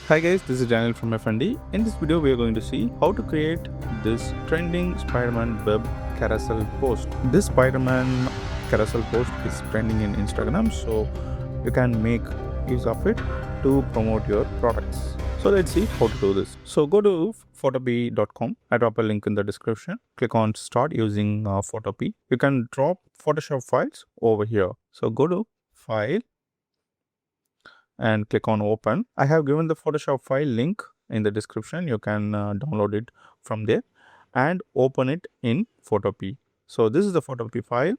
Hi guys, this is Daniel from FND. In this video, we are going to see how to create this trending Spiderman web carousel post. This Spiderman carousel post is trending in Instagram, so you can make use of it to promote your products. So let's see how to do this. So go to photopea.com. I drop a link in the description. Click on start using Photopea. You can drop Photoshop files over here. So go to file and click on open. I have given the Photoshop file link in the description. You can download it from there and open it in Photopea. So this is the Photopea file.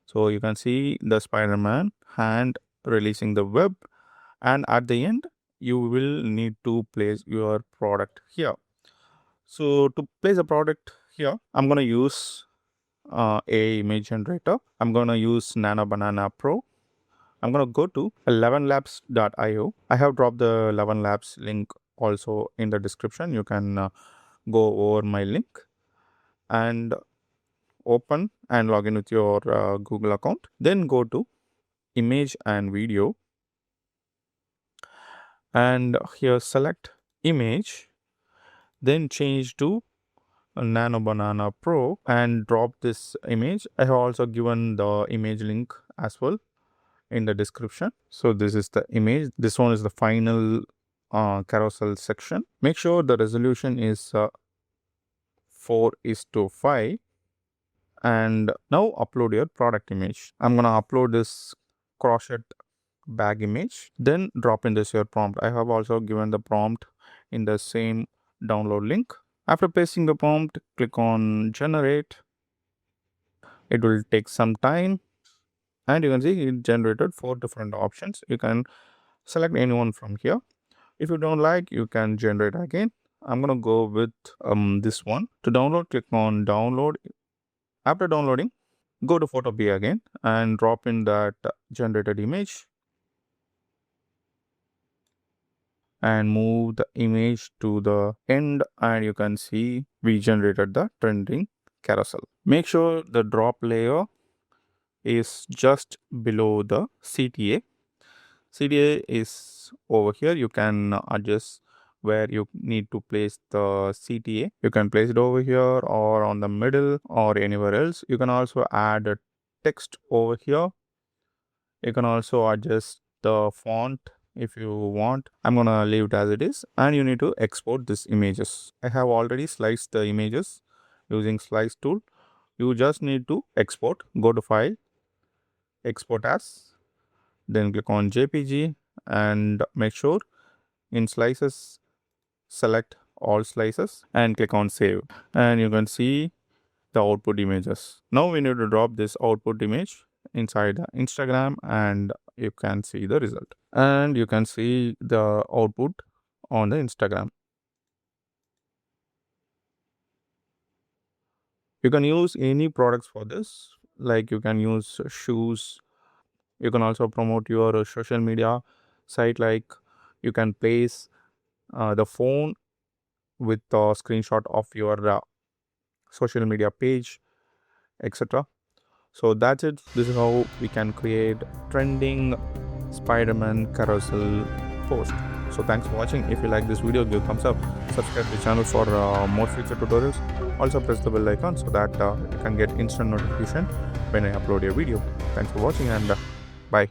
So you can see the Spider-Man hand releasing the web, and at the end you will need to place your product here. So to place a product here, I'm going to use a image generator. I'm going to use Nano Banana Pro. I'm going to go to 11labs.io. I have dropped the 11 Labs link also in the description. You can go over my link and open and log in with your Google account. Then go to image and video. And here select image. Then change to Nano Banana Pro and drop this image. I have also given the image link as well in the description. So this is the image. This one is the final carousel section. Make sure the resolution is 4:5, and now upload your product image. I'm gonna upload this crochet bag image. Then drop in this your prompt. I have also given the prompt in the same download link. After pasting the prompt, click on generate. It will take some time, and you can see it generated 4 different options. You can select anyone from here. If you don't like, you can generate again. I'm gonna go with this one. To download, click on download. After downloading, go to Photopea again and drop in that generated image and move the image to the end, and you can see we generated the trending carousel. Make sure the drop layer is just below the CTA. CTA is over here. You can adjust where you need to place the CTA. You can place it over here or on the middle or anywhere else. You can also add a text over here. You can also adjust the font if you want. I'm gonna leave it as it is, and you need to export these images. I have already sliced the images using slice tool. You just need to export. Go to file, export as, then click on JPG and make sure in slices select all slices and click on save, and you can see the output images. Now we need to drop this output image inside the Instagram, and you can see the result, and you can see the output on the Instagram. You can use any products for this, like you can use shoes. You can also promote your social media site, like you can place the phone with a screenshot of your social media page, etc. So that's it. This is how we can create trending Spiderman carousel post. So thanks for watching. If you like this video, give thumbs up, subscribe to the channel for more future tutorials. Also press the bell icon so that you can get instant notification when I upload a video. Thanks for watching, and bye.